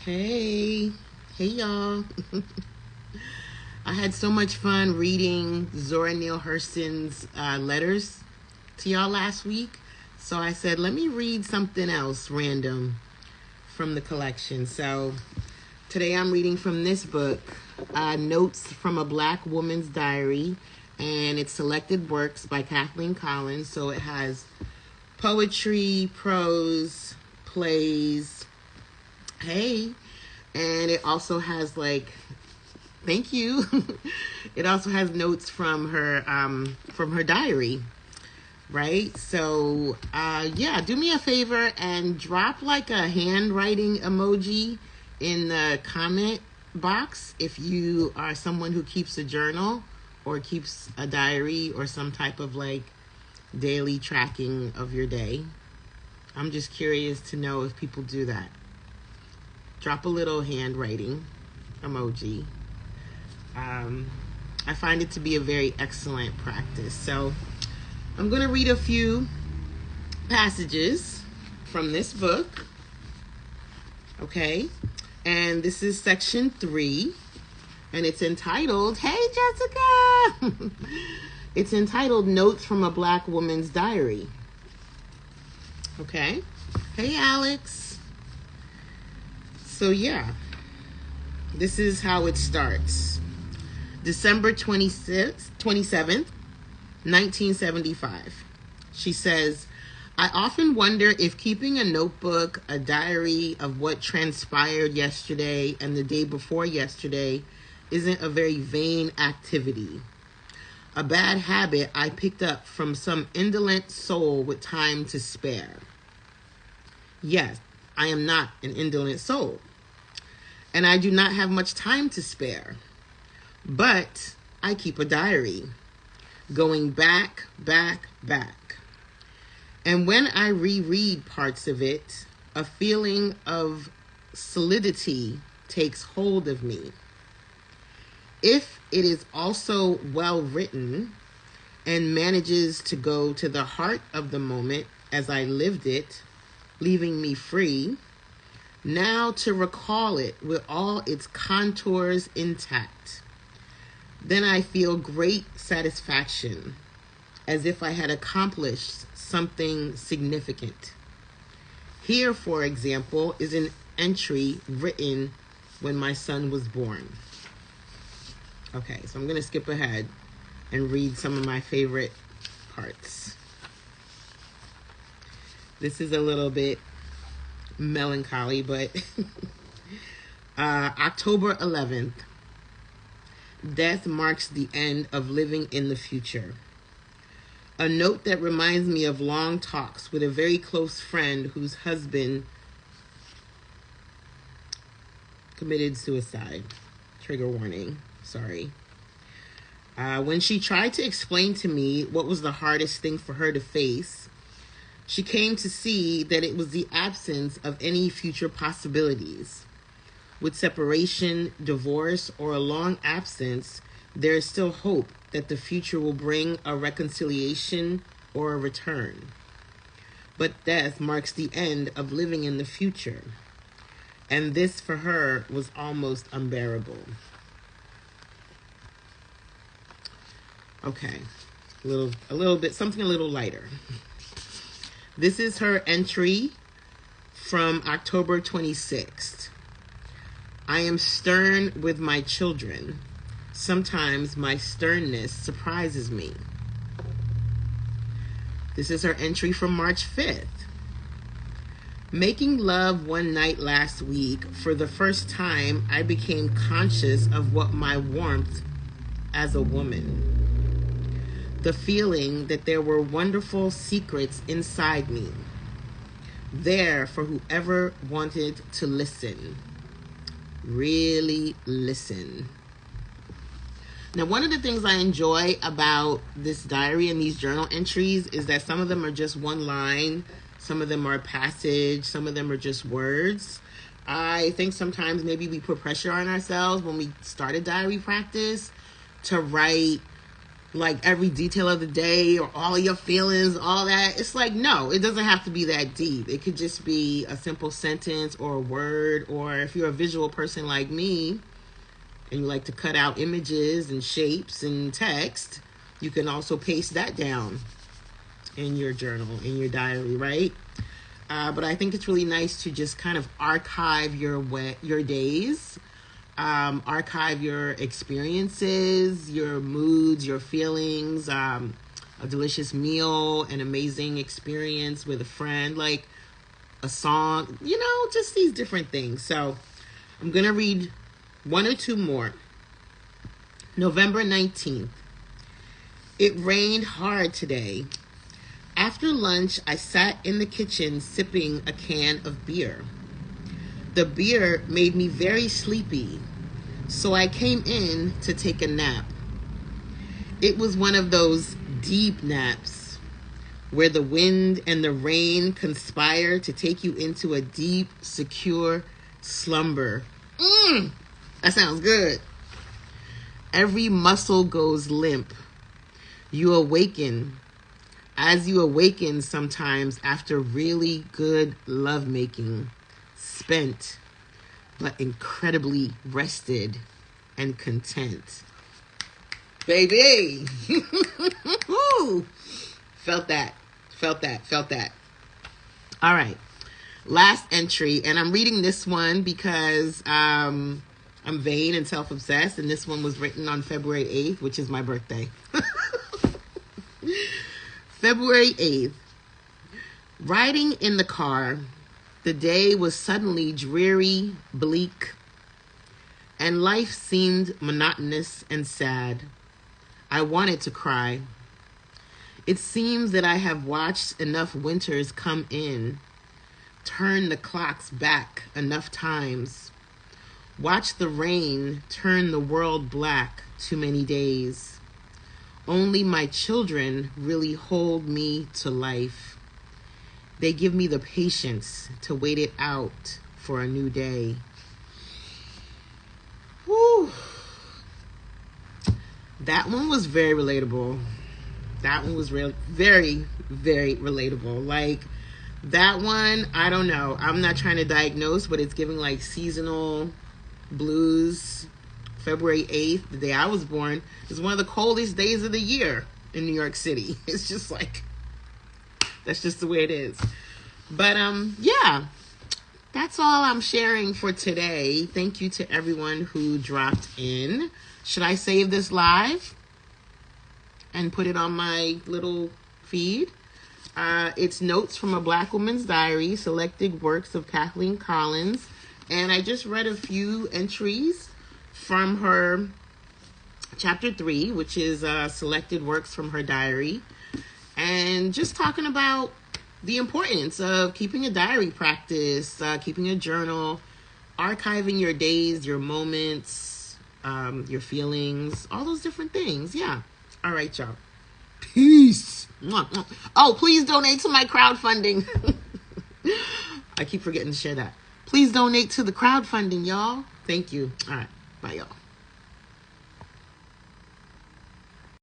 Hey, hey y'all. I had so much fun reading Zora Neale Hurston's letters to y'all last week. So I said, let me read something else random from the collection. So today I'm reading from this book, Notes from a Black Woman's Diary, and it's selected works by Kathleen. So it has poetry, prose, plays. Hey, and it also has thank you. It also has notes from her diary, right? So yeah, do me a favor and drop like a handwriting emoji in the comment box if you are someone who keeps a journal or keeps a diary or some type of daily tracking of your day. I'm just curious to know if people do that. Drop a little handwriting emoji. I find it to be a very excellent practice. So I'm going to read a few passages from this book. Okay. And this is section 3. And it's entitled, hey Jessica! It's entitled Notes from a Black Woman's Diary. Okay. Hey Alex. So yeah, this is how it starts. December 27th, 1975. She says, I often wonder if keeping a notebook, a diary of what transpired yesterday and the day before yesterday isn't a very vain activity. A bad habit I picked up from some indolent soul with time to spare. Yes, I am not an indolent soul. And I do not have much time to spare. But I keep a diary, going back. And when I reread parts of it, a feeling of solidity takes hold of me. If it is also well written and manages to go to the heart of the moment as I lived it, leaving me free, now to recall it with all its contours intact, then I feel great satisfaction, as if I had accomplished something significant. Here, for example, is an entry written when my son was born. Okay, so I'm going to skip ahead and read some of my favorite parts. This is a little bit melancholy, but October 11th. Death marks the end of living in the future. A note that reminds me of long talks with a very close friend whose husband committed suicide. Trigger warning. Sorry. When she tried to explain to me what was the hardest thing for her to face, she came to see that it was the absence of any future possibilities. With separation, divorce, or a long absence, there is still hope that the future will bring a reconciliation or a return. But death marks the end of living in the future. And this for her was almost unbearable. Okay, a little bit, something a little lighter. This is her entry from October 26th. I am stern with my children. Sometimes my sternness surprises me. This is her entry from March 5th. Making love one night last week, for the first time, I became conscious of what my warmth as a woman. The feeling that there were wonderful secrets inside me, there for whoever wanted to listen. Really listen. Now, one of the things I enjoy about this diary and these journal entries is that some of them are just one line, some of them are a passage, some of them are just words. I think sometimes maybe we put pressure on ourselves when we start a diary practice to write like every detail of the day or all of your feelings, all that. It's like, no, it doesn't have to be that deep. It could just be a simple sentence or a word, or if you're a visual person like me and you like to cut out images and shapes and text, you can also paste that down in your journal, in your diary, right? But I think it's really nice to just kind of archive your days, archive your experiences, your moods, your feelings, a delicious meal, an amazing experience with a friend, like a song, just these different things. So I'm going to read one or two more. November 19th. It rained hard today. After lunch, I sat in the kitchen sipping a can of beer. The beer made me very sleepy, so I came in to take a nap. It was one of those deep naps where the wind and the rain conspire to take you into a deep, secure slumber. That sounds good. Every muscle goes limp. You awaken. As you awaken sometimes after really good lovemaking, spent, but incredibly rested and content. Baby! Woo! Felt that. All right. Last entry, and I'm reading this one because I'm vain and self-obsessed, and this one was written on February 8th, which is my birthday. February 8th. Riding in the car, the day was suddenly dreary, bleak, and life seemed monotonous and sad. I wanted to cry. It seems that I have watched enough winters come in, turn the clocks back enough times, watch the rain turn the world black too many days. Only my children really hold me to life. They give me the patience to wait it out for a new day. Whew. That one was very relatable. That one was very, very relatable. Like, that one, I don't know. I'm not trying to diagnose, but it's giving like seasonal blues. February 8th, the day I was born, is one of the coldest days of the year in New York City. It's just like, that's just the way it is. But yeah, that's all I'm sharing for today. Thank you to everyone who dropped in. Should I save this live and put it on my little feed? It's Notes from a Black Woman's Diary, selected works of Kathleen Collins. And I just read a few entries from her chapter 3, which is selected works from her diary, and just talking about the importance of keeping a diary practice, keeping a journal, archiving your days, your moments, your feelings, all those different things. Yeah. All right, y'all. Peace. Oh, please donate to my crowdfunding. I keep forgetting to share that. Please donate to the crowdfunding, y'all. Thank you. All right. Bye, y'all.